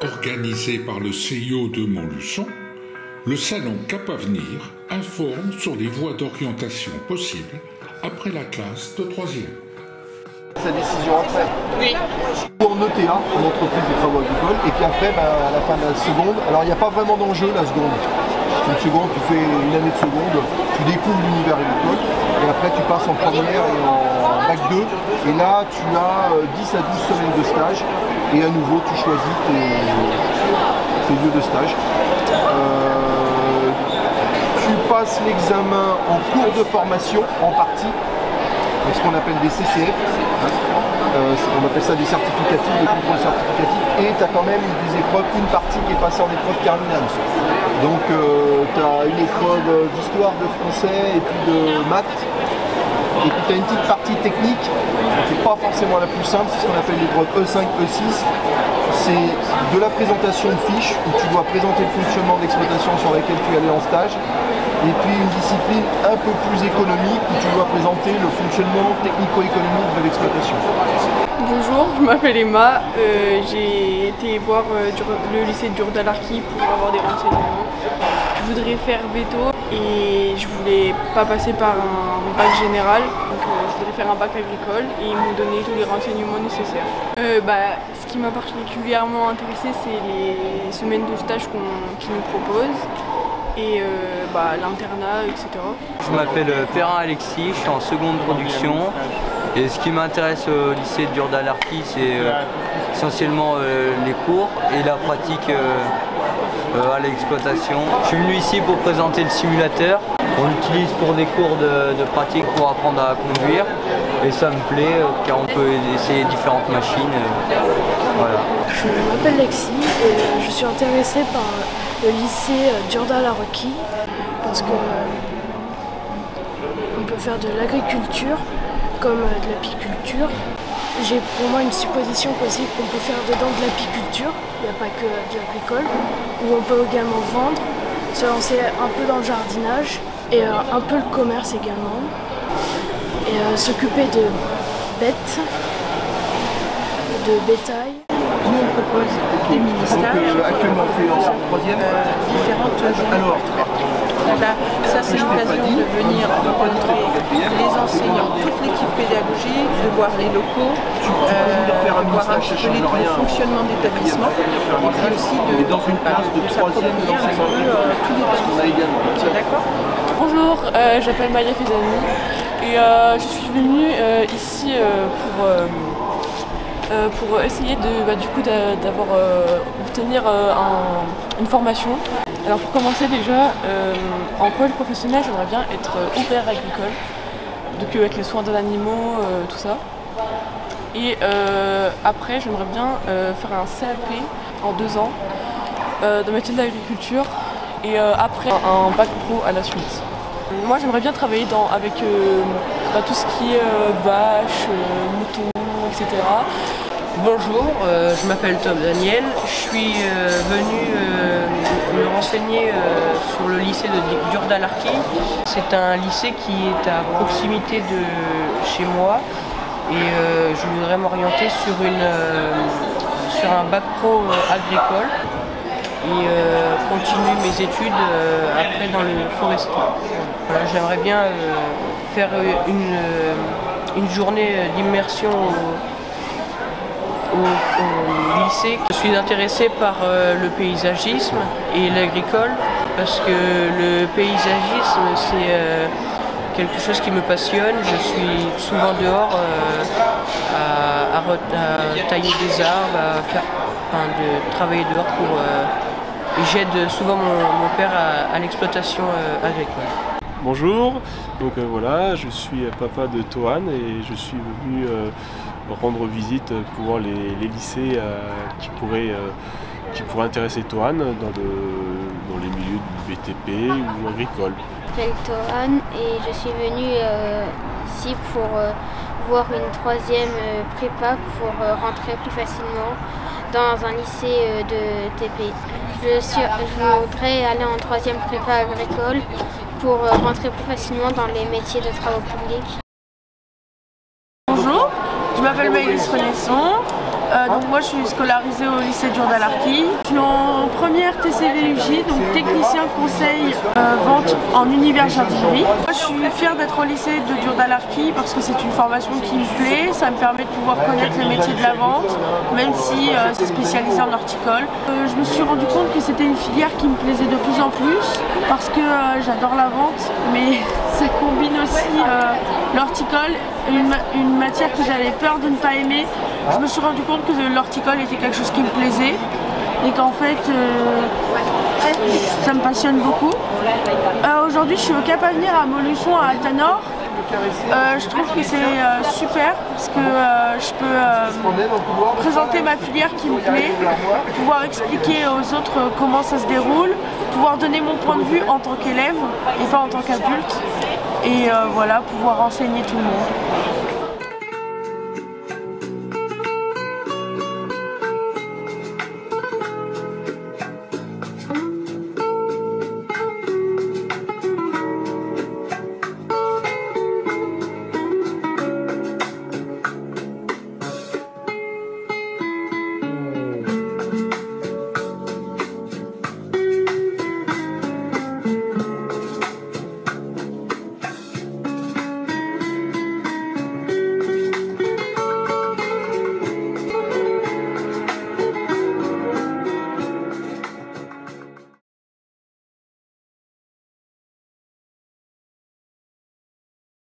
Organisé par le CIO de Montluçon, le salon Cap Avenir informe sur les voies d'orientation possibles après la classe de 3e. Sa décision après. Oui. En ETA, en entreprise de travaux agricoles, et puis après, à la fin de la seconde, alors il n'y a pas vraiment d'enjeu la seconde. Une seconde, tu fais une année de seconde, tu découvres l'univers agricole, et après tu passes en première et en bac 2, et là tu as 10 à 12 semaines de stage, et à nouveau tu choisis tes lieux de stage. Tu passes l'examen en cours de formation en partie, ce qu'on appelle des CCF, on appelle ça des certificatifs, des contrôles certificatifs, et tu as quand même des épreuves, une partie qui est passée en épreuve terminale. Donc tu as une épreuve d'histoire, de français et puis de maths, et puis tu as une petite partie technique, qui n'est pas forcément la plus simple, c'est ce qu'on appelle l'épreuve E5, E6, c'est de la présentation de fiches, où tu dois présenter le fonctionnement de l'exploitation sur laquelle tu es allé en stage, et puis une discipline un peu plus économique où tu dois présenter le fonctionnement technico-économique de l'exploitation. Bonjour, je m'appelle Emma, j'ai été voir le lycée d'Urdalarki pour avoir des renseignements. Je voudrais faire veto et je voulais pas passer par un bac général, donc je voudrais faire un bac agricole et ils m'ont donné tous les renseignements nécessaires. Ce qui m'a particulièrement intéressé, c'est les semaines de stage qu'ils nous proposent. Et l'internat, etc. Je m'appelle Perrin Alexis, je suis en seconde production et ce qui m'intéresse au lycée d'Urdalarki, c'est essentiellement les cours et la pratique à l'exploitation. Je suis venu ici pour présenter le simulateur. On l'utilise pour des cours de pratique pour apprendre à conduire et ça me plaît car on peut essayer différentes machines. Voilà. Je m'appelle Lexi et je suis intéressée par le lycée d'Urdalarki parce que on peut faire de l'agriculture comme de l'apiculture. J'ai pour moi une supposition possible qu'on peut faire dedans de l'apiculture, il n'y a pas que de l'agricole, où on peut également vendre, se lancer un peu dans le jardinage et un peu le commerce également, et s'occuper de bêtes, de bétail. Nous on propose des mini-stages, Actuellement tu es en 3e. différentes journées. Voilà, ça c'est l'occasion de venir rencontrer les enseignants, toute l'équipe pédagogique, de voir les locaux, de voir un petit peu le fonctionnement d'établissement, et puis aussi de s'approprier un peu tous les domaines. D'accord. Bonjour, j'appelle Maya Fedani et je suis venue ici pour essayer d'obtenir une formation. Alors pour commencer déjà, en collège professionnel, j'aimerais bien être ouvrière agricole, donc avec les soins des animaux, tout ça. Et après, j'aimerais bien faire un CAP en 2 ans de métier de l'agriculture et après un bac pro à la suite. Moi, j'aimerais bien travailler avec tout ce qui est vaches, moutons, etc. Bonjour, je m'appelle Tom Daniel, je suis venu me renseigner sur le lycée d'Urdalarki. C'est un lycée qui est à proximité de chez moi et je voudrais m'orienter sur un bac pro agricole et continuer mes études après dans le forestier. Voilà, j'aimerais bien faire une journée d'immersion au lycée. Je suis intéressée par le paysagisme et l'agricole parce que le paysagisme c'est quelque chose qui me passionne. Je suis souvent dehors à tailler des arbres, de travailler dehors et j'aide souvent mon père à l'exploitation agricole. Bonjour, donc voilà, je suis papa de Toan et je suis venu rendre visite pour voir les lycées qui pourraient intéresser Toan dans les milieux du BTP ou agricole. Je m'appelle Toan et je suis venue ici pour voir une 3e prépa pour rentrer plus facilement dans un lycée de TP. Je voudrais aller en 3e prépa agricole pour rentrer plus facilement dans les métiers de travaux publics. Bonjour, je m'appelle Maëlys Renaissant, Donc moi je suis scolarisée au lycée Dure-d'Alarky. Je suis en première TCVUJ, donc technicien conseil vente en univers jardinerie. Moi je suis fière d'être au lycée de Dure-d'Alarky parce que c'est une formation qui me plaît, ça me permet de pouvoir connaître le métier de la vente, même si c'est spécialisé en horticole. Je me suis rendu compte que c'était une filière qui me plaisait de plus en plus parce que j'adore la vente, mais ça combine aussi l'horticole, une matière que j'avais peur de ne pas aimer. Je me suis rendu compte que l'horticole était quelque chose qui me plaisait et qu'en fait ça me passionne beaucoup. Aujourd'hui je suis au Cap Avenir à Montluçon à Altanor. Je trouve que c'est super parce que je peux présenter ma filière qui me plaît, pouvoir expliquer aux autres comment ça se déroule, pouvoir donner mon point de vue en tant qu'élève et pas en tant qu'adulte et voilà, pouvoir enseigner tout le monde.